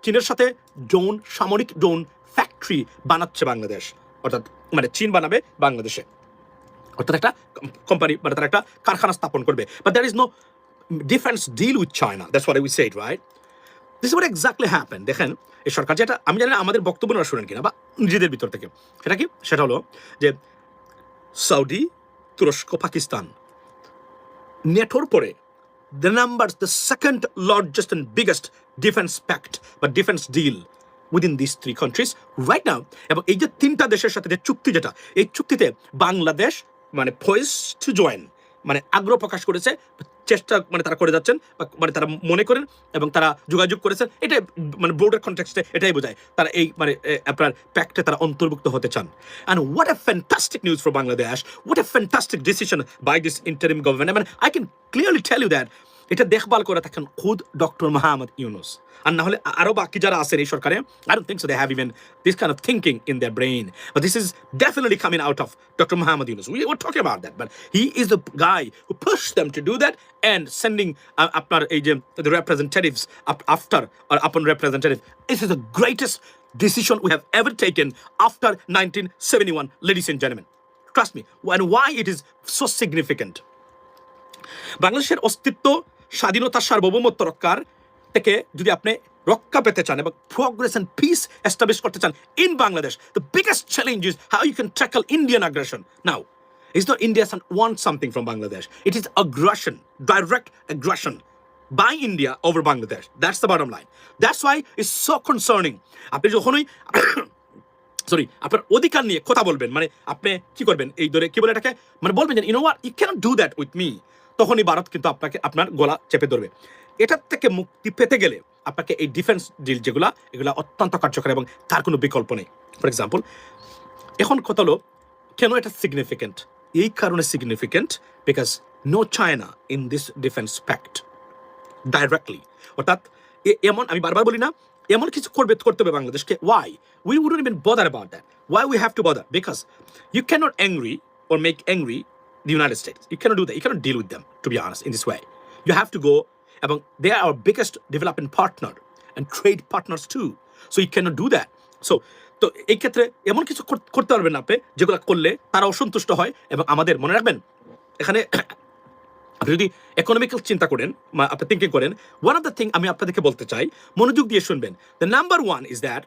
চীনের সাথে ড্রোন, সামরিক ড্রোন ফ্যাক্টরি বানাচ্ছে বাংলাদেশ, অর্থাৎ মানে চীন বানাবে বাংলাদেশে, অর্থাৎ একটা কোম্পানি মানে তারা একটা কারখানা স্থাপন করবে। But there is no defense deal with China, that's what we said, right? This is what exactly happen. দেখেন এই সরকার, যেটা আমি জানি না আমাদের বক্তব্য না শুনেন কিনা বা নিজেদের ভিতর থেকে, সেটা কি, সেটা হলো যে সৌদি, তুরস্ক, পাকিস্তান, নেটোর পরে the second largest and biggest defense pact বা defense deal within these three countries right now। এবং এই যে তিনটা দেশের সাথে যে চুক্তি, যেটা এই চুক্তিতে বাংলাদেশ মানে poised to join, মানে আগ্রহ প্রকাশ করেছে, চেষ্টা মানে তারা করে যাচ্ছেন, মানে তারা মনে করেন এবং তারা যোগাযোগ করেছেন, এটা মানে ব্রডার কনটেক্সটে এটাই বোঝায় তারা এই মানে আপনার প্যাক্টে তারা অন্তর্ভুক্ত হতে চান। And what a fantastic news for Bangladesh, what a fantastic decision by this interim government. মানে I can clearly tell you that এটা দেখভাল করে থাকেন খুদ ডক্টর মোহাম্মদ ইউনুস, আর না হলে আরো বাকি যারা আছেন এই সরকারে, I don't think so they have even this kind of thinking in their brain, but this is definitely coming out of Dr. Mohammed Yunus. We were talking about that, but he is the guy who pushed them to do that and sending আপনার এই যে the representatives after or upon representative. This is the greatest decision we have ever taken after 1971, ladies and gentlemen. Trust me, and why it is so significant. বাংলাদেশের অস্তিত্ব, স্বাধীনতা, সার্বভৌমত্ব রক্ষার থেকে যদি আপনি রক্ষা পেতে চান এবং প্রোগ্রেস এন্ড পিস এস্টাবলিশ করতে চান in Bangladesh, the biggest challenge is how you can tackle Indian আগ্রাসন। Now it's not India want something from Bangladesh, it is আগ্রাসন, ডাইরেক্ট আগ্রাসন by India over Bangladesh. That's the bottom line. That's why it's so concerning. আপনি যখনই sorry আপনার অধিকার নিয়ে কথা বলবেন, মানে আপনি কি করবেন, এই ধরে কি বলে এটাকে, মানে বলবেন যে you know what, you can't do that with me, তখনই ভারত কিন্তু আপনাকে আপনার গলা চেপে ধরবে। এটার থেকে মুক্তি পেতে গেলে আপনাকে এই ডিফেন্স ডিল যেগুলা, এগুলা অত্যন্ত কার্যকর এবং তার কোনো বিকল্প নেই। ফর এক্সাম্পল, এখন কথা হলো কেন এটা সিগনিফিকেন্ট? এই কারণে significant because no China in this defense pact directly, অর্থাৎ এমন, আমি বারবার বলি না, এমন কিছু করতে হবে বাংলাদেশকে। Why we wouldn't even bother about that, why we have to bother, because you can't angry or make angry the United States. You cannot do that. You cannot deal with them, to be honest, in this way. You have to go, এবং they are our biggest development partner and trade partners too. So you cannot do that. So তো এই ক্ষেত্রে এমন কিছু করতে পারবেন না আপনি যেগুলো করলে তারা অসন্তুষ্ট হয়। এবং আমাদের মনে রাখবেন, এখানে আপনি যদি ইকোনমিক্যাল চিন্তা করেন, আপনি থিঙ্কিং করেন, ওয়ান অফ দ্য থিং আমি আপনাদেরকে বলতে চাই, মনোযোগ দিয়ে শুনবেন। The number one is that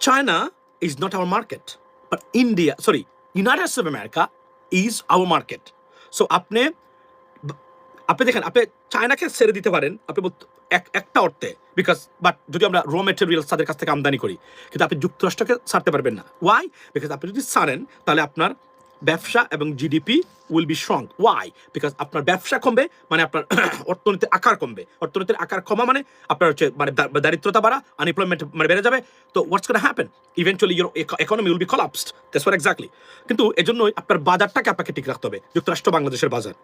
China is not our market, but India, sorry, United States of America is our market. So আপনি দেখেন, আপনি চায়নাকে ছেড়ে দিতে পারেন আপনি একটা অর্থে, বিকজ বাট যদি আমরা র মেটেরিয়ালস তাদের কাছ থেকে আমদানি করি, কিন্তু আপনি যুক্তরাষ্ট্রকে ছাড়তে পারবেন না। ওয়াই? বিকজ আপনি যদি ছাড়েন তাহলে আপনার ব্যবসা এবং GDP will be strong. Why? Because আপনার ব্যবসা কমবে, মানে আপনার অর্থনীতির আকার কমবে। অর্থনীতির আকার কমা মানে আপনার হচ্ছে মানে দারিদ্রতা বাড়া, আনএমপ্লয়মেন্ট মানে বেড়ে যাবে। তো what's gonna happen? Eventually your economy will be collapsed. That's what exactly. কিন্তু এজন্যই আপনার বাজারটাকে আপনাকে ঠিক রাখতে হবে, যুক্তরাষ্ট্র বাংলাদেশের বাজার।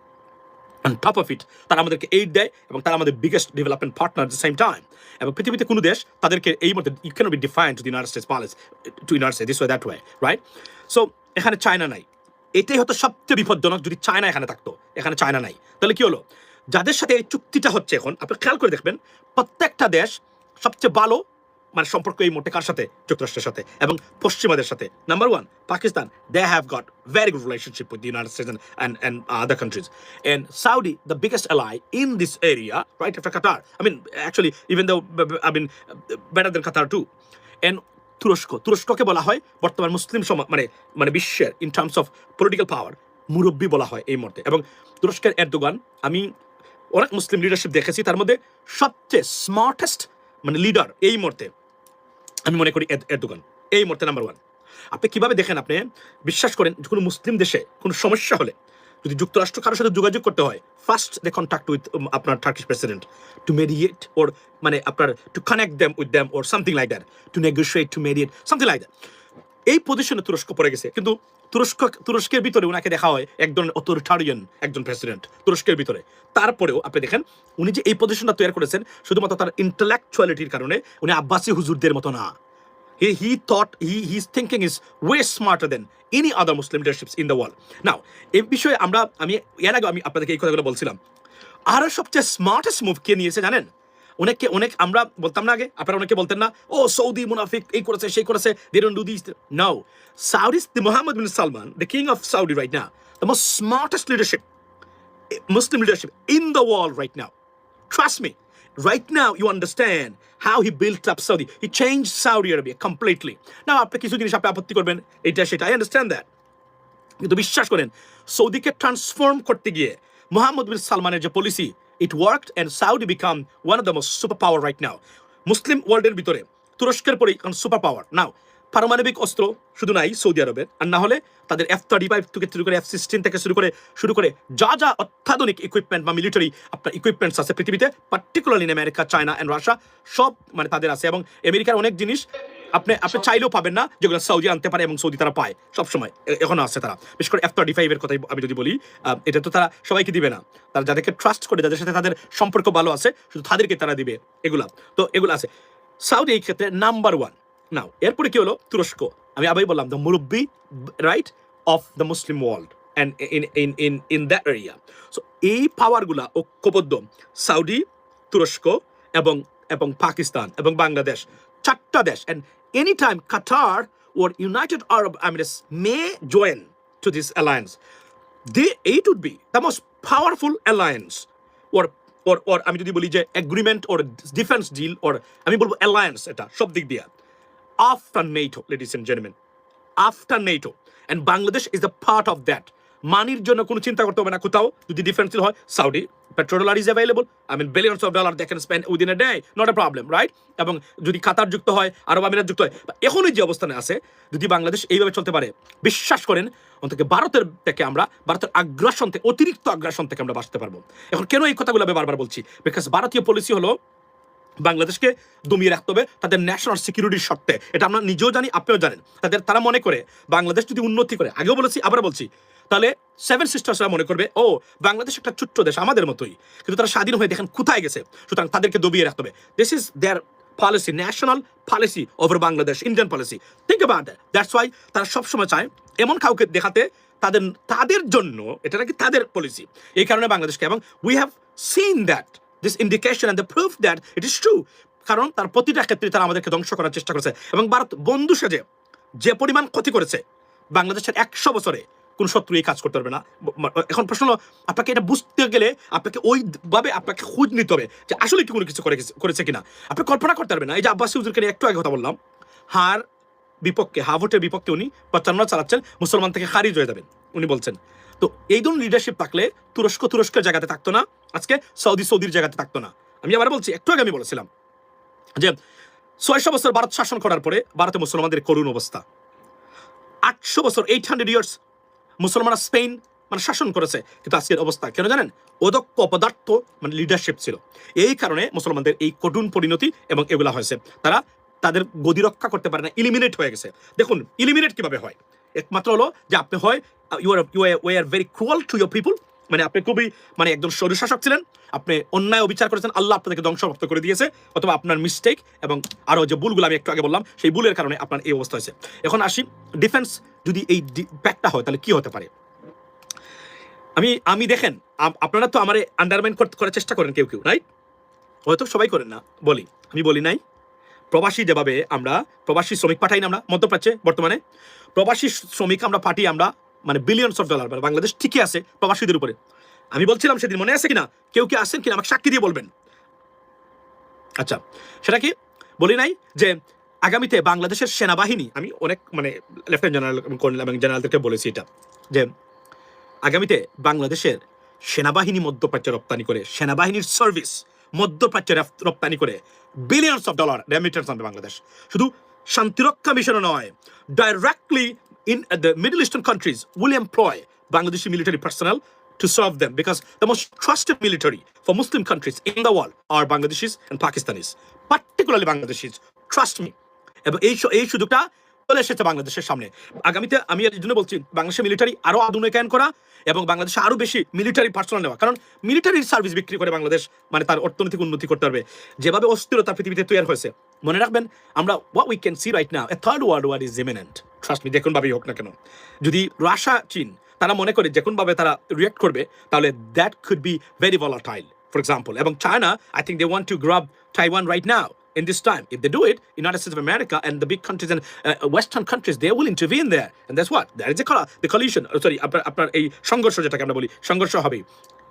অন টপ অফ ইট তারা আমাদেরকে এইড দেয় এবং তারা আমাদের biggest development partner the same time. এবং পৃথিবীতে কোনো দেশ তাদেরকে এই মধ্যে you can't be defined to the United States policy, to United States this way that way, right? So এখানে চায়না নাই, এটাই হতো সবচেয়ে বিপজ্জনক। যদি চায়না এখানে থাকতো, এখানে চায়না নাই, তাহলে কি হলো? যাদের সাথে এই চুক্তিটা হচ্ছে এখন আপনি খেয়াল করে দেখবেন, প্রত্যেকটা দেশ সবচেয়ে ভালো মানে সম্পর্ক এই মুহূর্তে কার সাথে? যুক্তরাষ্ট্রের সাথে এবং পশ্চিমাদের সাথে। Number one, Pakistan, they have got very good relationship with the United States and other countries. And Saudi, the biggest ally in this area, right after Qatar. I mean, actually, even though, I mean, better than Qatar too. And তুরস্ককে বলা হয় বর্তমান মুসলিম সমাজ মানে বিশ্বের in terms of political পাওয়ার মুরব্বী বলা হয় এই মুহূর্তে। এবং তুরস্কের এরদোগান, আমি অনেক মুসলিম লিডারশিপ দেখেছি, তার মধ্যে সবচেয়ে স্মার্টেস্ট মানে লিডার এই মুহূর্তে আমি মনে করি এরদোগান এই মুহূর্তে নাম্বার ওয়ান। আপনি কিভাবে দেখেন, আপনি বিশ্বাস করেন কোনো মুসলিম দেশে কোনো সমস্যা হলে যদি যুক্তরাষ্ট্র কারোর সাথে যোগাযোগ করতে হয়, ফার্স্ট দে কন্ট্যাক্ট উইথ আপনার Turkish president to mediate or মানে আপনার to connect them with them or something like that, to negotiate, to mediate, something like that. এই পজিশনে তুরস্ক পড়ে গেছে। কিন্তু তুরস্কের ভিতরে ওনাকে দেখা হয় এক ধরনের অথরিটারিয়ান একজন প্রেসিডেন্ট তুরস্কের ভিতরে। তারপরেও আপনি দেখেন উনি যে এই পজিশনটা তৈরি করেছেন শুধুমাত্র তার ইন্টেলেকচুয়ালিটির কারণে। উনি আব্বাসি হুজুরদের মতো না। He thought his thinking is way smarter than any other Muslim leaderships in the world. Now, এই বিষয়ে আমি এর আগে আমি আপনাদেরকে এই কথাগুলো বলছিলাম। আর সবচেয়ে স্মার্টেস্ট মুভ কে নিয়েছে জানেন? অনেক আমরা বলতাম না আগে, আপনারা অনেকে বলতেন না, ও সৌদি মুনাফিক, এই করেছে সেই করেছে, they don't do these. No, Saudis, the Mohammed bin Salman, the king of Saudi right now, the most smartest leadership, Muslim leadership in the world right now. Trust me, right now you understand how he built up Saudi. He changed Saudi Arabia completely. Now আপনি কিছু জিনিস আপনি আপত্তি করবেন, এটা সেটা, I understand that. কিন্তু বিশ্বাস করেন, সৌদিকে ট্রান্সফর্ম করতে গিয়ে মোহাম্মদ বিন সালমানের যে policy, it worked and Saudi become one of the most super power right now. Muslim ওয়ার্ল্ডের ভিতরে তুরস্কের পরেই সুপার পাওয়ার নাও। পারমাণবিক অস্ত্র শুধু নাই সৌদি আরবের, আর না হলে তাদের F-35 থেকে শুরু করে F-16 থেকে শুরু করে যা যা অত্যাধুনিক ইকুইপমেন্ট বা মিলিটারি আপনার ইকুইপমেন্টস আছে পৃথিবীতে, particularly in America, China and Russia, সব মানে তাদের আছে। এবং আমেরিকার অনেক জিনিস আপনি চাইলেও পাবেন না, যেগুলো সৌদি আনতে পারে এবং সৌদি তারা পায় সবসময়, এখনো আছে তারা। বিশেষ করে F-35 এর কথাই আমি যদি বলি, এটা তো তারা সবাইকে দিবে না, তারা যাদেরকে ট্রাস্ট করে, যাদের সাথে তাদের সম্পর্ক ভালো আছে, শুধু তাদেরকে তারা দিবে এগুলা। তো এগুলো আছে সাউদি এই ক্ষেত্রে নাম্বার 1 নাও। এরপরে কি হলো? তুরস্ক। আমি আবার বললাম দ্য মুরব্বি right of the Muslim world and in that area. So এই পাওয়ারগুলা ঐক্যবদ্ধ, সাউদি, তুরস্ক এবং পাকিস্তান এবং বাংলাদেশ, 4টা দেশ। And any time Qatar or United Arab Emirates may join to this alliance, it would be the most powerful alliance or আমি যদি বলি যে agreement or defense deal, or আমি বলবো অ্যালায়েন্স, এটা সব দিক দিয়ে after NATO, ladies and gentlemen, after NATO, and Bangladesh is the part of that. মানির জন্য কোনো চিন্তা করতে হবে না কোথাও, যদি ডিফেন্স ডিল হয়। Saudi petrodollar is available, I mean billions of dollars they can spend within a day, not a problem, right? এবং যদি কাতার যুক্ত হয়, আরব আমিরাত যুক্ত হয়, এখনই যে অবস্থানে আছে, যদি বাংলাদেশ এইভাবে চলতে পারে, বিশ্বাস করেন অন্তত ভারতের আগ্রাসন থেকে, অতিরিক্ত আগ্রাসন থেকে আমরা বাঁচতে পারবো। এখন কেন এই কথাগুলো আমি বারবার বলছি? বিকজ ভারতীয় পলিসি হলো বাংলাদেশকে দমিয়ে রাখতে হবে তাদের ন্যাশনাল সিকিউরিটির শর্তে। এটা আমরা নিজেও জানি, আপনিও জানেন। তারা মনে করে বাংলাদেশ যদি উন্নতি করে, আগেও বলেছি আবার বলছি, তাহলে সেভেন সিস্টার্সরা মনে করবে ও বাংলাদেশ একটা ছোট্ট দেশ আমাদের মতোই, কিন্তু তারা স্বাধীন হয়ে দেখেন কোথায় গেছে। সুতরাং তাদেরকে দবিয়ে রাখতে হবে। This is their policy, national policy over Bangladesh, Indian policy. Think about that. That's why তারা সবসময় চায় এমন কাউকে দেখাতে তাদের জন্য এটা নাকি তাদের পলিসি। এই কারণে বাংলাদেশকে, এবং we have seen that this indication and the proof that it is true, কারণ তার প্রতিটা ক্ষেত্রে তারা আমাদেরকে ধ্বংস করার চেষ্টা করেছে। এবং ভারত বন্ধু সেজে যে পরিমাণ ক্ষতি করেছে বাংলাদেশের 100 বছরে কোন শত্রু এই কাজ করতে পারবে না। এখন প্রশ্ন হলো, আপনাকে এটা বুঝতে গেলে আপনাকে ওইভাবে আপনাকে খোঁজ নিতে হবে যে আসলে কি কোনো কিছু করেছে কিনা। আপনি কল্পনা করতে পারবেন না। এই যে আব্বাসী হুজুরকে নিয়ে একটু আগে কথা বললাম, ভোটের বিপক্ষে উনি প্রচারণা চালাচ্ছেন, মুসলমান থেকে খারিজ হয়ে যাবেন উনি বলছেন। তো এই ধরনের লিডারশিপ থাকলে তুরস্কের জায়গাতে থাকতো না, আজকে সৌদির জায়গাতে থাকতো না। আমি আবার বলছি, একটু আগে আমি বলেছিলাম যে 600 বছর ভারত শাসন করার পরে ভারতে মুসলমানদের করুণ অবস্থা। 800 বছর 800 ইয়ার্স মুসলমানরা স্পেন শাসন করেছে, কিন্তু আজকের অবস্থা কেন জানেন? অদক্ষ অপদার্থ লিডারশিপ ছিল। এই কারণে মুসলমানদের এই কঠিন পরিণতি এবং এগুলা হয়েছে। তারা তাদের গদি রক্ষা করতে পারে না, ইলিমিনেট হয়ে গেছে। দেখুন ইলিমিনেট কিভাবে হয়? একমাত্র হলো যে আপনি হয় you are very cruel to your people, আপনি খুবই একজন স্বৈরশাসক ছিলেন, আপনি অন্যায় অবিচার করেছেন, আল্লাহ আপনাদেরকে ধ্বংসপ্রাপ্ত করে দিয়েছে, অথবা আপনার মিস্টেক এবং আরও যে ভুলগুলো আমি একটু আগে বললাম সেই ভুলের কারণে আপনার এই অবস্থা হয়েছে। এখন আসি, ডিফেন্স যদি এই প্যাকটা হয় তাহলে কি হতে পারে? আমি দেখেন, আপনারা তো আমার আন্ডারমাইন করার চেষ্টা করেন কেউ রাইট? হয়তো সবাই করেন না, আমি বলি নাই। প্রবাসী যেভাবে আমরা প্রবাসী শ্রমিক পাঠাই না আমরা মধ্যপ্রাচ্যে, বর্তমানে প্রবাসী শ্রমিক আমরা পাঠিয়ে, আমরা বিলিয়নস অফ ডলার, বাংলাদেশ ঠিকই আছে প্রবাসীদের উপরে। আমি বলছিলাম সেদিন, মনে আছে কিনা? কেউ কি আসেন কিনা আমাকে সাক্ষী দিয়ে বলবেন। আচ্ছা, সেটা কি বলি নাই যে আগামীতে বাংলাদেশের সেনাবাহিনী, আমি অনেক লেফটেন্যান্ট জেনারেল এবং জেনারেলদেরকে বলেছি এটা, যে আগামীতে বাংলাদেশের সেনাবাহিনী মধ্যপ্রাচ্যে রপ্তানি করে, সেনাবাহিনীর সার্ভিস মধ্যপ্রাচ্যে রপ্তানি করে বিলিয়নস অফ ডলার রেমিটেন্স আনবে বাংলাদেশ। শুধু শান্তিরক্ষা মিশনও নয়, directly in the Middle Eastern countries will employ Bangladeshi military personnel to serve them, because the most trusted military for Muslim countries in the world are Bangladeshis and Pakistanis, particularly Bangladeshis, trust me. এবং এই সুযোগটা চলে এসেছে বাংলাদেশের সামনে। আগামীতে আমি এর জন্য বলছি বাংলাদেশের মিলিটারি আরো আধুনিকায়ন করা এবং বাংলাদেশে আরো বেশি মিলিটারি পার্সোনাল নেওয়া, কারণ মিলিটারি সার্ভিস বিক্রি করে বাংলাদেশ তার অর্থনৈতিক উন্নতি করতে পারবে। যেভাবে অস্থিরতা পৃথিবীতে তৈরি হয়েছে, মনে রাখবেন আমরা what we can see right now, a third world war is imminent, trust me, দেখুন ভাবেই হোক না কেন। যদি রাশিয়া চীন তারা মনে করে যে কোনভাবে তারা রিঅ্যাক্ট করবে, তাহলে that could be very volatile for example. এবং China, I think they want to grab Taiwan right now in this time. If they do it, United States of America and the big countries and Western countries, they will intervene there. And that's what? There is the collision. Sorry, আপনার এই সংঘর্ষ যেটাকে আমরা বলি, সংঘর্ষ হবে।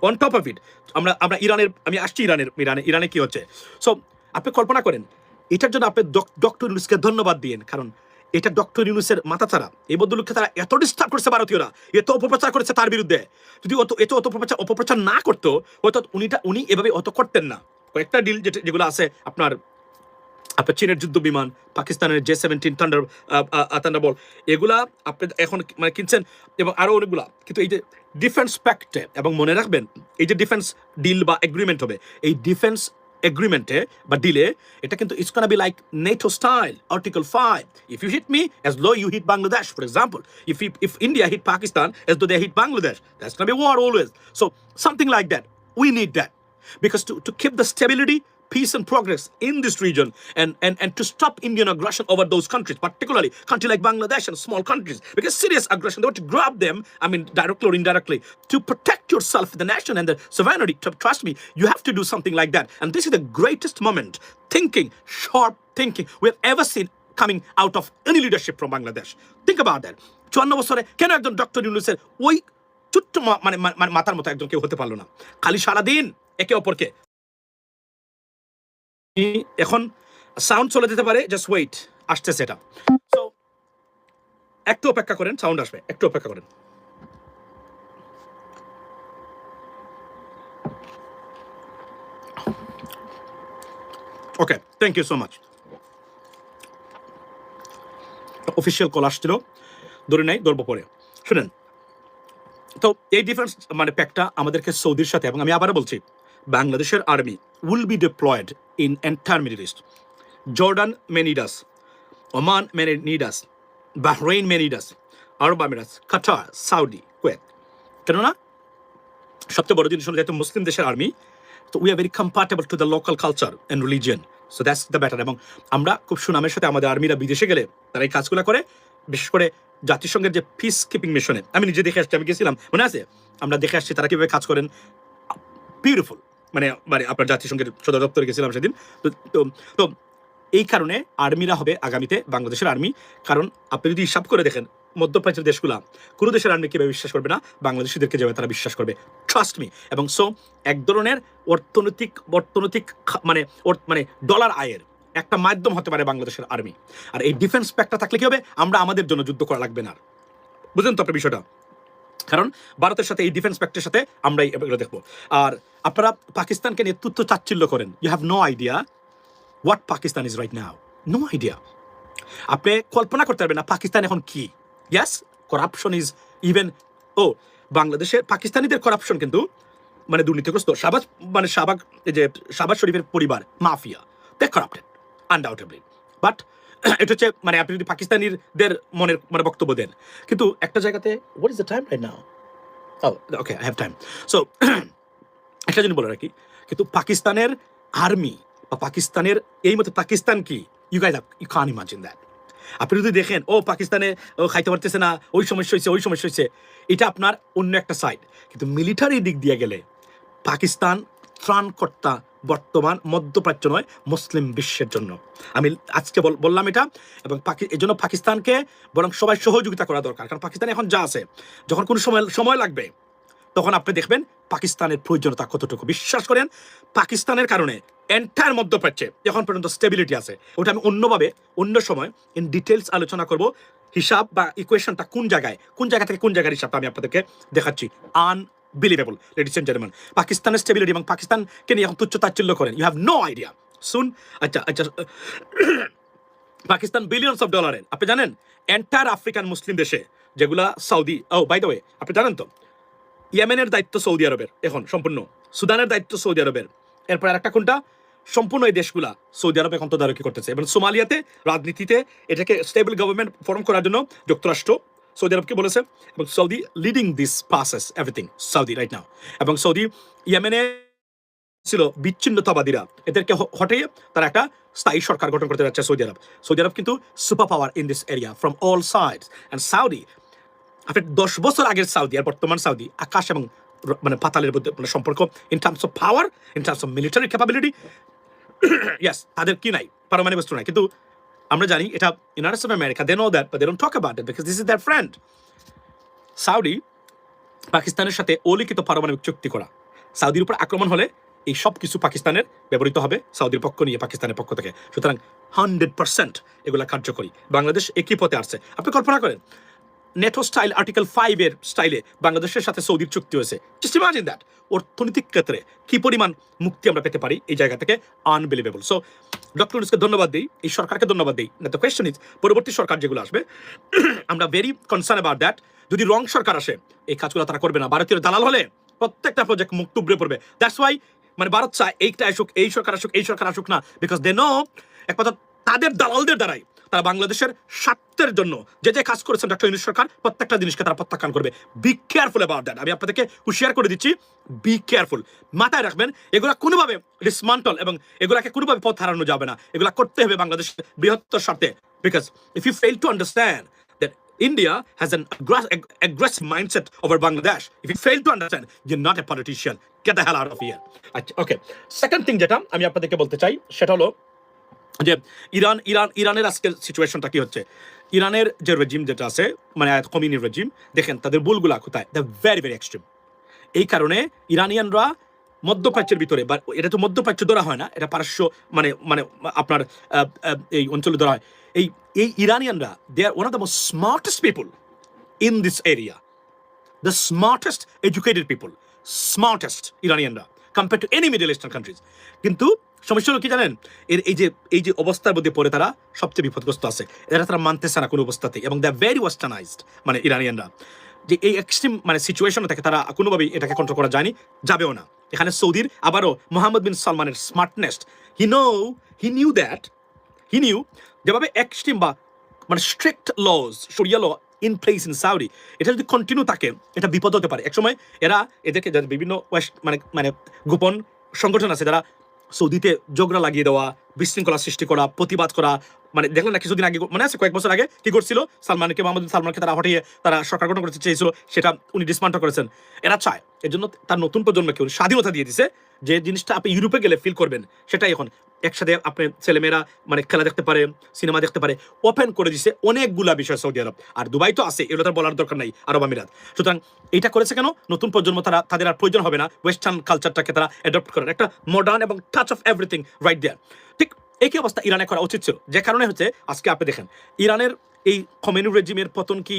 On top of it, আমরা আমি আসছি ইরানে কি হচ্ছে। সো আপনি কল্পনা করেন, এটার জন্য আপনি ডক্টর ইউনূসকে ধন্যবাদ দিয়েন, কারণ এটা ডক্টর ইউনূসের মাথা ছাড়া। এই ভদ্রলোককে তারা এত ডিস্টার্ব করেছে ভারতীয়রা, এত অপপ্রচার করেছে তার বিরুদ্ধে। যদি এত অপপ্রচার না করতো, হয়তো উনি এভাবে অত করতেন না। কয়েকটা ডিল যেগুলো আছে আপনার চীনের যুদ্ধ বিমান, পাকিস্তানের J-17 থান্ডারবোল্ট, এগুলা আপনি এখন মানে কিনছেন, এবং আরো অনেকগুলা। কিন্তু এই যে ডিফেন্স প্যাক্টে, এবং মনে রাখবেন এই যে ডিফেন্স ডিল বা এগ্রিমেন্ট হবে, এই ডিফেন্স এগ্রিমেন্টে বা ডিলে এটা কিন্তু it's gonna be like NATO style, article 5, if you hit me as though you hit Bangladesh, for example, if India hit Pakistan as though they hit Bangladesh, that's gonna be war always. So something like that, we need that, because to keep the stability, peace and progress in this region, and to stop Indian aggression over those countries, particularly country like Bangladesh and small countries, because serious aggression, they want to grab them, I mean directly or indirectly, to protect yourself, the nation and the sovereignty. Trust me, you have to do something like that. And this is the greatest moment, sharp thinking we have ever seen coming out of any leadership from Bangladesh. Think about that. 54 বছরে কেন একজন doctor ইউনূসের ওই ছোট্ট মানে মাথার মতো একজন কেউ হতে পারলো না? খালি সারাদিন একে অপরকে। এখন সাউন্ড চলে যেতে পারে, জাস্ট ওয়েট, আসতেছে এটা। সো একটু অপেক্ষা করেন, সাউন্ড আসবে, একটু অপেক্ষা করেন। Okay, thank you so much. Official call আসছিল, ধরে নাই, ধরবো পরে। শুনেন, তো এই ডিফেন্স মানে প্যাক্টটা আমাদেরকে সৌদির সাথে, এবং আমি আবারও বলছি, বাংলাদেশের army will be deployed in entire Middle East. Jordan may need us, Oman may need us, Bahrain may need us, Arab Emirates, Qatar, Saudi, Kuwait. কেননা সবচেয়ে বড় জিনিস হলো যেহেতু মুসলিম দেশের আর্মি, তো we are very compatible to the local culture and religion, so that's the better. এবং আমরা খুব সুনামের সাথে আমাদের আর্মিরা বিদেশে গেলে তারা এই কাজগুলো করে, বিশেষ করে জাতিসংঘের যে পিস কিপিং মিশনে আমি নিজে দেখে আসছি, আমি গেছিলাম, মনে আছে, আমরা দেখে আসছি তারা কিভাবে কাজ করেন। বিউটিফুল, মানে আপনার জাতিসংঘের সদর দপ্তরে গেছিলাম সেদিন। তো এই কারণে আর্মিরা হবে আগামীতে বাংলাদেশের আর্মি, কারণ আপনি যদি হিসাব করে দেখেন মধ্যপ্রাচ্যের দেশগুলা কোনো দেশের আর্মি কিভাবে বিশ্বাস করবে না, বাংলাদেশিদেরকে যাবে তারা বিশ্বাস করবে, ট্রাস্ট মি। এবং সো এক ধরনের অর্থনৈতিক মানে ডলার আয়ের একটা মাধ্যম হতে পারে বাংলাদেশের আর্মি। আর এই ডিফেন্স প্যাক্টটা থাকলে কি হবে, আমরা আমাদের জন্য যুদ্ধ করা লাগবে না। বুঝলেন তো আপনি বিষয়টা? কারণ ভারতের সাথে এই ডিফেন্স প্যাক্টের সাথে আমরা এগুলো দেখবো। আর আপনারা পাকিস্তানকে নিয়ে তুচ্ছ তাচ্ছিল্য করেন, you have no idea what Pakistan is right now, no idea. আপনি কল্পনা করতে পারবেন না পাকিস্তান এখন কি। ইয়াস, করাপশন ইজ ইভেন, বাংলাদেশের পাকিস্তানিদের করাপশন কিন্তু মানে দুর্নীতিগ্রস্ত। শাহবাজ শরীফের পরিবার মাফিয়া, দে করাপ্টেড আনডাউটেবলি, বাট এটা হচ্ছে মানে আপনি যদি পাকিস্তানিদের মনের মানে বক্তব্য দেন, কিন্তু একটা জায়গাতে what is the time right now, okay I have time. So একটা জিনিস বলে রাখি, কিন্তু পাকিস্তানের আর্মি বা পাকিস্তানের এই মতো পাকিস্তান কি, ইউ কান্ট ইমাজিন দ্যাট। আপনি যদি দেখেন পাকিস্তানে খাইতে পারতেছে না, ওই সমস্যা হয়েছে, এটা আপনার অন্য একটা সাইড। কিন্তু মিলিটারি দিক দিয়ে গেলে পাকিস্তান ত্রাণকর্তা বর্তমান মধ্যপ্রাচ্য নয়, মুসলিম বিশ্বের জন্য। আমি আজকে বললাম এটা, এবং এই জন্য পাকিস্তানকে বরং সবাই সহযোগিতা করা দরকার। কারণ পাকিস্তান এখন যা আছে, যখন কোনো সময় লাগবে তখন আপনি দেখবেন পাকিস্তানের প্রয়োজনীয়তা কতটুকু। বিশ্বাস করেন, পাকিস্তানের কারণে এন্টায়ার মধ্যপ্রাচ্যে এখন পর্যন্ত স্টেবিলিটি আছে। ওটা আমি অন্য সময় ইন ডিটেলস আলোচনা করব। হিসাব বা ইকুয়েশনটা কোন জায়গা থেকে কোন জায়গার হিসাবটা আমি আপনাদেরকে দেখাচ্ছি। আনবিলিভেবল লেডিস এন্ড জেন্টলম্যান, পাকিস্তানের স্টেবিলিটি এবং পাকিস্তানকে নিয়ে এখন তুচ্ছ তাচ্ছিল্য করেন, ইউ হ্যাভ নো আইডিয়া। শুন, আচ্ছা পাকিস্তান বিলিয়নস অফ ডলারের, আপনি জানেন এন্টায়ার আফ্রিকান মুসলিম দেশে যেগুলা সৌদি, বাই দ্য ওয়ে আপনি জানেন তো ইয়েমেনের দায়িত্ব সৌদি আরবের এখন সম্পূর্ণ, সুদানের দায়িত্ব সৌদি আরবের, এরপর আরেকটা কোনটা, সম্পূর্ণ এই দেশগুলা সৌদি আরব এখন তদারকি করতেছে। এবং সোমালিয়াতে রাজনীতিতে এটাকে স্টেবল গভর্নমেন্ট ফর্ম করার জন্য যুক্তরাষ্ট্র সৌদি আরবকে বলেছে, এবং Saudi leading this process everything, Saudi right now. এবং সৌদি ইয়েমেনে ছিল বিচ্ছিন্নতাবাদীরা, এদেরকে হটিয়ে তারা একটা স্থায়ী সরকার গঠন করতে যাচ্ছে সৌদি আরব কিন্তু super power in this area from all sides. And Saudi, আপনি 10 বছর আগের সাউদি আর বর্তমান সাউদি আকাশ এবং মানে পাতালের মধ্যে মানে সম্পর্ক in terms of power, in terms of military capability. Yes, তাদের কি নাই, পারমাণবিক অস্ত্র নাই, কিন্তু আমরা জানি এটা United States of America, they know that but they don't talk about it because this is their friend. Saudi পাকিস্তানের সাথে অলিখিত পারমাণবিক চুক্তি করা, সাউদির উপর আক্রমণ হলে এই সব কিছু পাকিস্তানের ব্যবহৃত হবে সাউদির পক্ষ নিয়ে, পাকিস্তানের পক্ষ থেকে। সুতরাং 100% এগুলা কার্যকরী। বাংলাদেশ একই পথে আসছে। আপনি কল্পনা করেন নেটো স্টাইল আর্টিকেল 5 এর স্টাইলে বাংলাদেশের সাথে সৌদির চুক্তি হয়েছে। Just imagine that. অর্থনৈতিক ক্ষেত্রে কি পরিমাণ মুক্তি আমরা পেতে পারি এই জায়গা থেকে, আনবিলিভেবল। সো ডক্টর ইউনূসকে ধন্যবাদ দিই, এই সরকারকে ধন্যবাদ দিই। না, দ্য কোয়েশ্চন ইজ পরবর্তী সরকার যেগুলো আসবে, আমরা ভেরি কনসার্ন অ্যাবাউট দ্যাট। যদি রং সরকার আসে এই কাজগুলো তারা করবে না। ভারতীয় দালাল হলে প্রত্যেকটা প্রজেক্ট মুখ টুবড়ে পড়বে। দ্যাটস ওয়াই মানে ভারত চায় এইটা আসুক, এই সরকার আসুক, এই সরকার আসুক না, বিকজ দে নো এক কথা তাদের দালালদের দ্বারাই তারা বাংলাদেশের স্বার্থের জন্য যে যে কাজ করেছেন ডক্টর ইউনূস সরকার, প্রত্যেকটা জিনিসকে তারা প্রত্যাখ্যান করবে। Be careful about that. আমি আপনাদেরকে হুঁশিয়ার করে দিচ্ছি, বি কেয়ারফুল। মাথায় রাখবেন এগুলা কোনোভাবে ডিসমান্টল এবং এগুলাকে কোনোভাবে পথ হারানো যাবে না। এগুলা করতে হবে বাংলাদেশের বৃহত্তর স্বার্থে। Because if you fail to understand that India has an aggressive mindset over Bangladesh. If you fail to understand, you're not a politician. Get the hell out of here. Okay. Second thing যেটা আমি আপনাদেরকে বলতে চাই সেটা হলো যে ইরানের আজকের সিচুয়েশনটা কি হচ্ছে। ইরানের যে রেজিম যেটা আছে মানে কমিউনি রেজিম, দেখেন তাদের ভুলগুলা কোথায়, দ্য ভেরি ভেরি এক্সট্রিম। এই কারণে ইরানিয়ানরা মধ্যপ্রাচ্যের ভিতরে, বা এটা তো মধ্যপ্রাচ্য ধরা হয় না, এটা পারস্য মানে মানে আপনার এই অঞ্চলে ধরা হয়। এই ইরানিয়ানরা they are one of the most smartest people in this area, the smartest educated people, smartest ইরানিয়ানরা compare to any middle eastern countries. কিন্তু সমস্যা হলো কি জানেন, এই যে অবস্থার মধ্যে পড়ে তারা সবচেয়ে বিপদগ্রস্ত আছে। এরা তারা মানতেছে না কোনো অবস্থাতেই, এবং দে আর ভেরি ওয়েস্টার্নাইজড মানে ইরানিয়ানরা। যে এই এক্সট্রিম মানে সিচুয়েশন থেকে তারা কোনোভাবেই এটাকে কন্ট্রোল করা যায়নি, যাবেও না। এখানে সৌদির আবারও মোহাম্মদ বিন সালমানের স্মার্টনেস, হি নিউ যেভাবে এক্সট্রিম বা মানে স্ট্রিক্ট লজ, শরিয়া law in place in Saudi, এটা যদি কন্টিনিউ থাকে এটা বিপদ হতে পারে। একসময় এদেরকে বিভিন্ন ওয়েস্ট মানে মানে গোপন সংগঠন আছে যারা সৌদিতে ঝগড়া লাগিয়ে দেওয়া, বিশৃঙ্খলা সৃষ্টি করা, প্রতিবাদ করা, মানে দেখলেন না কিছুদিন আগে মনে আছে কয়েক বছর আগে কি করছিল মোহাম্মদ সালমানকে তারা হটিয়ে তারা সরকার গঠন করতে চেয়েছিল, সেটা উনি ডিসমান্টল করেছেন। এরা চায় এর জন্য তার নতুন প্রজন্মকে উনি স্বাধীনতা দিয়ে দিছে, যে জিনিসটা আপনি ইউরোপে গেলে ফিল করবেন সেটাই এখন একসাথে আপনি ছেলেমেয়েরা মানে খেলা দেখতে পারে, সিনেমা দেখতে পারে, ওপেন করে দিছে অনেকগুলা বিষয় সৌদি আরব। আর দুবাই তো আছে, এগুলো তার বলার দরকার নাই, আরব আমিরাত। সুতরাং এটা করেছে কেন, নতুন প্রজন্ম তাদের আর প্রয়োজন হবে না ওয়েস্টার্ন কালচারটাকে তারা অ্যাডপ্ট করার, একটা মডার্ন এবং টাচ অফ এভরিথিং রাইট দেয়ার। ঠিক একই অবস্থা ইরানে করা উচিত ছিল, যে কারণে হচ্ছে আজকে আপনি দেখেন ইরানের এই কমিউনি রেজিমের পতন কি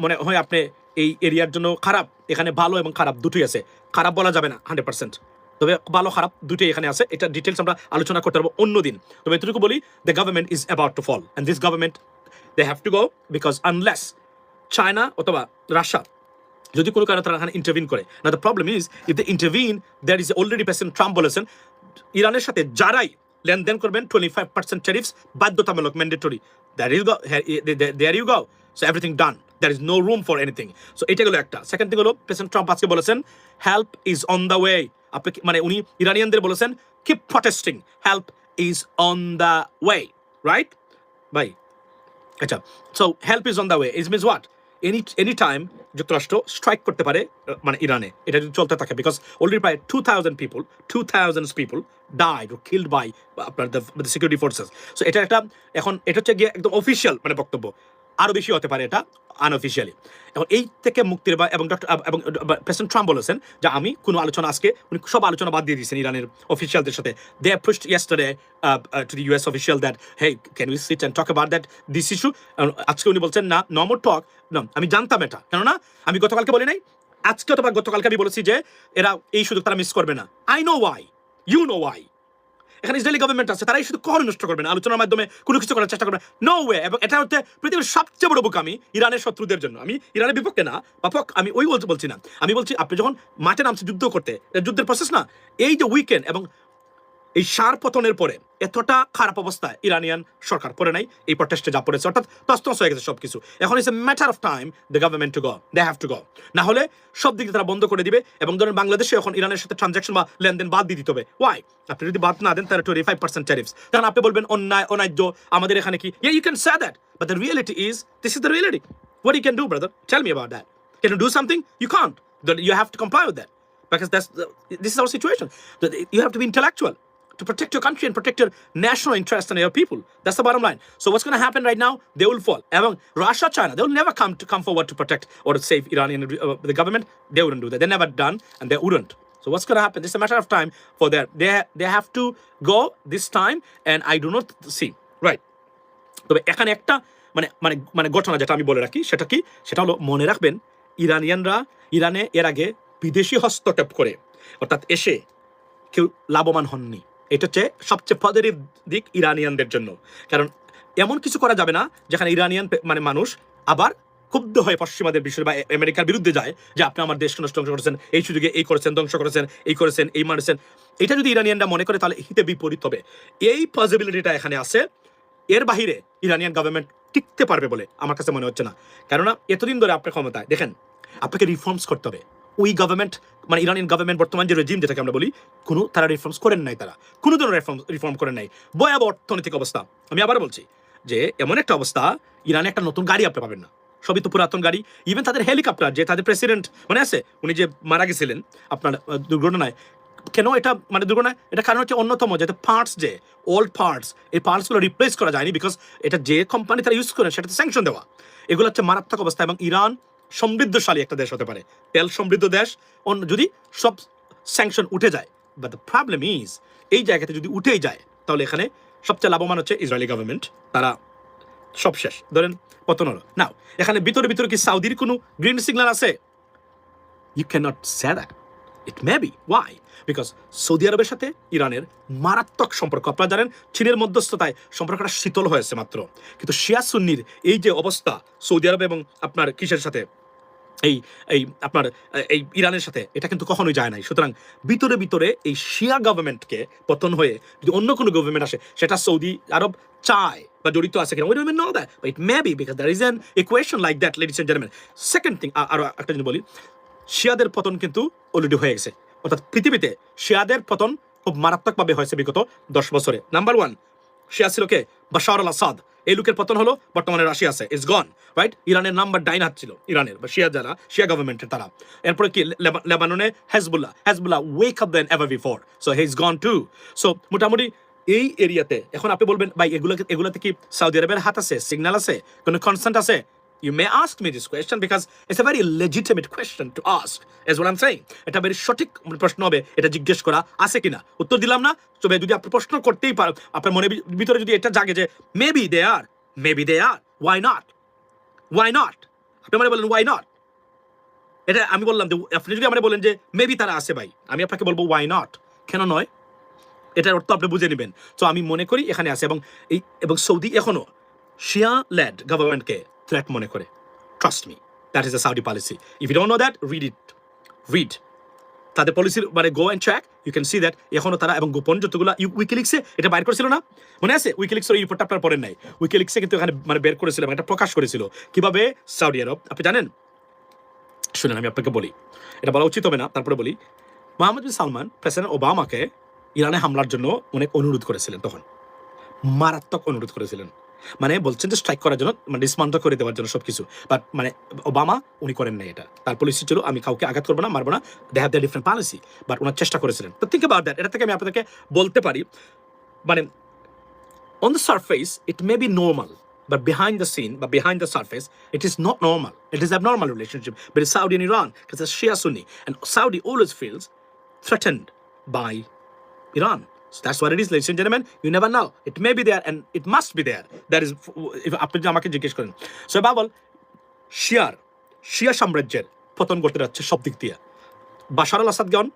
মনে হয় আপনি এই এরিয়ার জন্য খারাপ? এখানে ভালো এবং খারাপ দুটোই আছে, খারাপ বলা যাবে না 100%, তবে ভালো খারাপ দুটোই এখানে আছে। এটা ডিটেলস আমরা আলোচনা করতে পারবো অন্যদিন। তবে এতটুকু বলি, the government is about to fall and this government they have to go, because unless China অথবা রাশিয়া যদি কোনো কারণে তারা এখানে ইন্টারভিন করে না, the problem is if they intervene that is already president Trump বলেছেন ইরানের সাথে যারাই লেনদেন করবেন 25% ট্যারিফস বাধ্যতামূলক, mandatory. There you go, so everything done, there is no room for anything. So এটা গেল একটা। সেকেন্ড থিং হলো প্রেসিডেন্ট ট্রাম্প আজকে বলেছেন help is on the way. আপনি মানে উনি ইরানিয়ানদের বলেছেন keep protesting, help is on the way, right ভাই? আচ্ছা, so help is on the way is means what, any time যুক্তরাষ্ট্র স্ট্রাইক করতে পারে মানে ইরানে, এটা যদি চলতে থাকে, বিকজ অলরেডি প্রায় 2000 people died or killed by আপনার the security forces. সো এটা একটা এখন এটা হচ্ছে গিয়ে একদম অফিসিয়াল মানে বক্তব্য, আরো বেশি হতে পারে এটা আনঅফিসিয়ালি। এখন এই থেকে মুক্তির এবং এবং প্রেসিডেন্ট ট্রাম্প বলেছেন যে আমি কোনো আলোচনা, আজকে উনি সব আলোচনা বাদ দিয়ে দিয়েছেন ইরানের অফিসিয়ালদের সাথে। They approached yesterday to the US official that hey can we sit and talk about that this issue. আজকে উনি বলছেন না, নো মোর টক। আমি জানতাম এটা, কেননা আমি গতকালকে বলি নাই, আজকে অথবা গতকালকে আমি বলেছি যে এরা এই সুযোগ তারা মিস করবে না। I know why, you know why. এখানে ইসরায়েলি গভর্নমেন্ট আছে, তারা এই শুধু কখনো নষ্ট করবে না, আলোচনার মাধ্যমে কোনো কিছু করার চেষ্টা করবে, নো ওয়ে। এবং এটা হচ্ছে পৃথিবীর সবচেয়ে বড় বোকামি ইরানের শত্রুদের জন্য। আমি ইরানের বিপক্ষে না বা আমি ওই বলছি না, আমি বলছি আপনি যখন মাঠে নামছে যুদ্ধ করতে, যুদ্ধের প্রসেস না, এই যে উইকেন্ড এবং এই সার পতনের পরে এতটা খারাপ অবস্থায় ইরানিয়ান সরকার পড়ে নাই, এই প্রটেস্টে যা পড়েছে, অর্থাৎ তস্তস হয়ে গেছে সবকিছু। এখন it's a matter of time the government to go, they have to go, না হলে সব দিকে তারা বন্ধ করে দিবে। এবং ধরেন বাংলাদেশে এখন ইরানের সাথে ট্রানজাকশন বা লেনদেন বাদ দিয়ে দিতে হবে। ওয়াই? আপনি যদি বাদ না দেন তাহলে 25% ট্যারিফস, তখন আপনি বলবেন অন্যায্য আমাদের এখানে কি, yeah you can say that but the reality is this is the reality. What you can do, brother? Tell me about that. Can you do something? You can't. You have to comply with that because this is our situation. You have to be intellectual to protect your country and protect your national interest and your people. That's the bottom line. So what's going to happen right now? They will fall. Among Russia, China, they will never come forward to protect or to save Iranian the government. They wouldn't do that. They never done, and they wouldn't. So what's going to happen? It's a matter of time for that. They have to go this time, and I do not see. Right. তবে এখানে একটা মানে ঘটনা যেটা আমি বলে রাখি সেটা হলো মনে রাখবেন ইরানে এর আগে বিদেশি হস্তক্ষেপ করে অর্থাৎ এসে কেউ লাভবান হননি। এটা হচ্ছে সবচেয়ে পজিটিভ দিক ইরানিয়ানদের জন্য, কারণ এমন কিছু করা যাবে না যেখানে ইরানিয়ান মানে মানুষ আবার ক্ষুব্ধ হয়ে পশ্চিমাদের বিষয়ে বা আমেরিকার বিরুদ্ধে যায় যে আপনি আমার দেশকে নষ্ট করেছেন, এই সুযোগে এই করেছেন, ধ্বংস করেছেন, এই মারেছেন। এটা যদি ইরানিয়ানরা মনে করে তাহলে হিতে বিপরীত হবে। এই পসিবিলিটিটা এখানে আছে। এর বাহিরে ইরানিয়ান গভর্নমেন্ট টিকতে পারবে বলে আমার কাছে মনে হচ্ছে না, কেননা এতদিন ধরে আপনার ক্ষমতায় দেখেন আপনাকে রিফর্মস করতে হবে। ওই গভর্নমেন্ট মানে ইরানিয়ান গভর্নমেন্ট বর্তমান যে রেজিম যেটাকে আমরা বলি তারা রিফর্মস করেন নাই, তারা কোনো ধরনের রিফর্ম করেন নাই। ভয়াবহ অর্থনৈতিক অবস্থা। আমি আবার বলছি যে এমন একটা অবস্থা, ইরানে একটা নতুন গাড়ি আপনি পাবেন না, সবই তো পুরাতন গাড়ি। ইভেন তাদের হেলিকপ্টার যে তাদের প্রেসিডেন্ট মনে আছে উনি যে মারা গেছিলেন আপনার দুর্ঘটনায়, কেন এটা মানে দুর্ঘটনা, এটা কারণ হচ্ছে অন্যতম যাতে পার্টস যে ওল্ড পার্টস এই পার্টসগুলো রিপ্লেস করা যায়নি, বিকজ এটা যে কোম্পানি তারা ইউজ করেন সেটাতে স্যাংশন দেওয়া। এগুলো হচ্ছে মারাত্মক অবস্থা। এবং ইরান সমৃদ্ধশালী একটা দেশ হতে পারে, তেল সমৃদ্ধ দেশ, যদি সব স্যাংশন উঠে যায়। বাট দ্য প্রবলেম ইজ এই জায়গাতে যদি উঠেই যায় তাহলে এখানে সবচেয়ে লাভবান হচ্ছে ইসরায়েলি গভর্নমেন্ট। তারা সব শেষ, ধরেন পতন হলো। নাও এখানে ভিতরে কি সাউদির কোনো গ্রিন সিগন্যাল আছে? You can not say that. It may be. Why? Because সৌদি আরবের সাথে ইরানের মারাত্মক সম্পর্ক। আপনারা জানেন চীনের মধ্যস্থতায় সম্পর্কটা শীতল হয়েছে মাত্র, কিন্তু শিয়া সুন্নির এই যে অবস্থা সৌদি আরব এবং আপনার কিসের সাথে এই আপনার এই ইরানের সাথে, এটা কিন্তু কখনোই যায় নাই। সুতরাং ভিতরে এই শিয়া গভর্নমেন্টকে পতন হয়ে যদি অন্য কোনো গভর্নমেন্ট আসে সেটা সৌদি আরব চায় বা জড়িত আছে কিনা, we don't even know that, but it may be because there is an equation like that, ladies and gentlemen. Second thing, আরো একটা জিনিস বলি, শিয়াদের পতন কিন্তু অলরেডি হয়ে গেছে। অর্থাৎ পৃথিবীতে শিয়াদের পতন খুব মারাত্মকভাবে হয়েছে বিগত 10 বছরে। নাম্বার 1 শিয়া ছিল কে? বাশার আল আসাদ। এই লোকের পতন হলো, বর্তমানে রাশিয়া আছে, ইজ গন, রাইট? ইরানের নাম্বার 9 হাত ছিল ইরানের বা শিয়া গভর্নমেন্টের তারা। এরপরে কি লেবাননে Hezbollah wake up then ever before, so he is gone too. So মোটামুটি এই এরিয়াতে এখন আপনি বলবেন ভাই এগুলোতে কি সৌদি আরবের হাত আছে, সিগন্যাল আছে, কোনো কনসেন্ট আছে? You may ask me this question because it's a very legitimate question to ask, is what I'm saying. এটা very সঠিক প্রশ্ন হবে এটা জিজ্ঞেস করা আছে কিনা। উত্তর দিলাম না, তবে যদি আপনি প্রশ্ন করতেই পারেন, আপনার মনের ভিতরে যদি এটা জাগে যে maybe they are, why not? আপনি মানে বলেন why not? এটা আমি বললাম যে আপনি যদি আমরা বলেন যে মেবি তারা আছে ভাই, আমি আপনাকে বলবো why not, কেন নয়, এটার অর্থ আপনি বুঝে নেবেন। তো আমি মনে করি এখানে আছে। এবং সৌদি এখনো শিয়া লেড গভর্নমেন্টকে threat মনে করে। Trust me, that is the Saudi policy. If you don't know that, read তাদের পলিসির মানে go and check, you can see that এখনো তারা এবং গোপন যতগুলো উইকিলিক্সে এটা বাইর করেছিল না, মনে আছে? উইকিলিক্সের এই রিপোর্টটা আপনার পড়েন নাই? উইকিলিক্সে কিন্তু এখানে মানে বের করেছিল, এটা প্রকাশ করেছিল কিভাবে সৌদি আরব, আপনি জানেন? শুনেন আমি আপনাকে বলি, এটা বলা উচিত হবে না, তারপরে বলি। মোহাম্মদ বিন সালমান প্রেসিডেন্ট ওবামাকে ইরানে হামলার জন্য অনেক অনুরোধ করেছিলেন, তখন মারাত্মক অনুরোধ করেছিলেন, মানে বলছেন যে স্ট্রাইক করার জন্য, মানে ডিসমান্টল করে দেওয়ার জন্য সবকিছু। বাট মানে ওবামা উনি করেন নাই এটা, তার পলিসি ছিল আমি কাউকে আঘাত করবো না, মারবো না, they have the different policy, but ওনার চেষ্টা করেছিলেন। তো থিঙ্ক অ্যাবাউট দ্যাট। এটা থেকে আমি আপনাদেরকে বলতে পারি মানে on the surface it may be normal, but behind the scene, but behind the surface it is not normal. It is abnormal relationship between Saudi and Iran, because it's Shia Sunni, and Saudi always feels threatened by Iran. So that's what it is, ladies and gentlemen. You never know. It may be there and it must be there. That is, if আপনি আমাকে জিজ্ঞেস করেন। So bubble শিয়া সাম্রাজ্যের পতন করতে যাচ্ছে সব দিক দিয়ে। Bashar al Assad gone,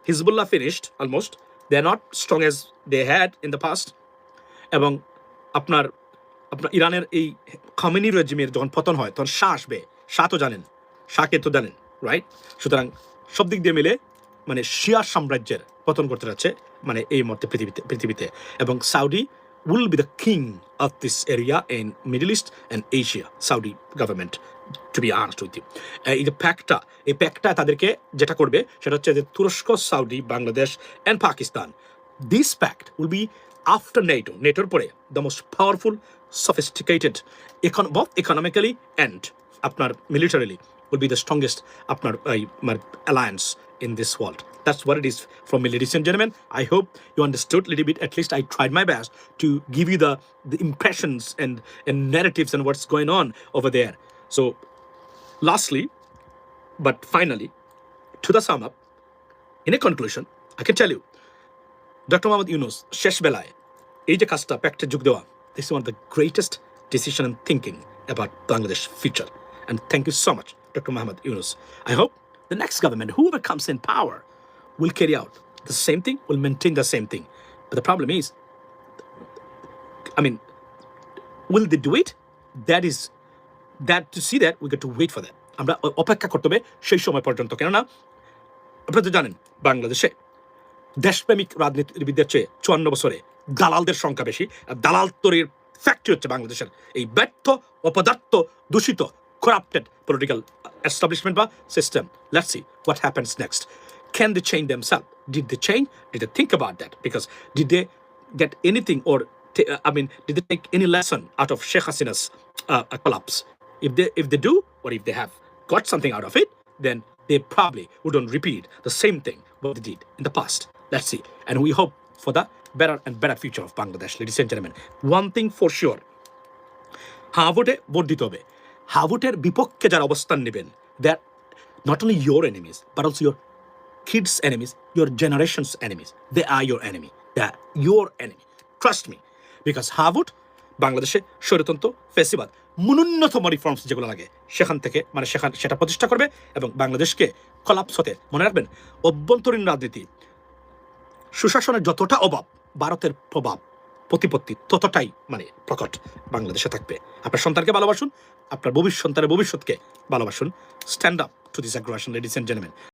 Hezbollah finished almost. They are not strong as they had in the past. এবং আপনার ইরানের এই খামেনি রেজিমের যখন পতন হয় তখন শাহ আসবে। শাহ তো জানেন, শাহকে তো জানেন, রাইট? সুতরাং সব দিক দিয়ে মিলে মানে শিয়া সাম্রাজ্যের পতন করতে যাচ্ছে মানে এই মুহূর্তে পৃথিবীতে। এবং Southee will be the king of this area in Middle East and Asia, Saudi government, to be honest with you. এই যে প্যাকটা তাদেরকে যেটা করবে সেটা হচ্ছে যে তুরস্ক, Saudi, Bangladesh and Pakistan, this pact will be after NATOর পরে the most powerful, sophisticated, both economically and আপনার militarily, will be the strongest alliance in this world. That's what it is from me, ladies and gentlemen. I hope you understood a little bit. At least I tried my best to give you the impressions and narratives and what's going on over there. So lastly, but finally, to the sum up, in a conclusion, I can tell you, Dr. Mohammad Yunus, শেষ বেলায় এই যে কাজটা প্যাক্টে যোগ দেওয়া, this is one of the greatest decision and thinking about Bangladesh future. And thank you so much, Dr. Mohammad Yunus. I hope the next government, whoever comes in power, will carry out the same thing, will maintain the same thing. But the problem is, will they do it? To see that, we got to wait for that. আমরা অপেক্ষা করতে হবে সেই সময় পর্যন্ত, কেননা আপনারা তো জানেন বাংলাদেশে দেশপ্রেমিক রাজনীতিবিদদের চেয়ে 54 বছরে দালালদের সংখ্যা বেশি। আর দালাল তৈরির ফ্যাক্টরি হচ্ছে বাংলাদেশের এই ব্যর্থ, অপদার্থ, দূষিত, corrupted political establishment বা system. Let's see what happens next. Can they change themselves? Did they change? Did they think about that? Because did they get anything or did they take any lesson out of Sheikh Hasina's collapse? If they do, or if they have got something out of it, then they probably wouldn't repeat the same thing what they did in the past. Let's see. And we hope for the better and better future of Bangladesh, ladies and gentlemen. One thing for sure, হাভোটে ভোট দিতে হবে। হাভোটের বিপক্ষে যারা অবস্থান নেবেন, they are not only your enemies, but also your kids' enemies, your generation's enemies. They are your enemy. They are your enemy. Trust me. Because হাভোট বাংলাদেশে স্বৈরতন্ত্র, ফ্যাসিবাদ, ন্যূনতম রিফর্মস যেগুলো লাগে সেখান থেকে সেটা প্রতিষ্ঠা করবে এবং বাংলাদেশকে কলাপস হতে, মনে রাখবেন, অভ্যন্তরীণ রাজনীতি, সুশাসনের যতটা অভাব, ভারতের প্রভাব প্রতিপত্তি ততটাই প্রকট বাংলাদেশে থাকবে। আপনার সন্তানকে ভালোবাসুন, আপনার সন্তানের ভবিষ্যৎকে ভালোবাসুন। Stand up to this aggression, ladies and gentleman.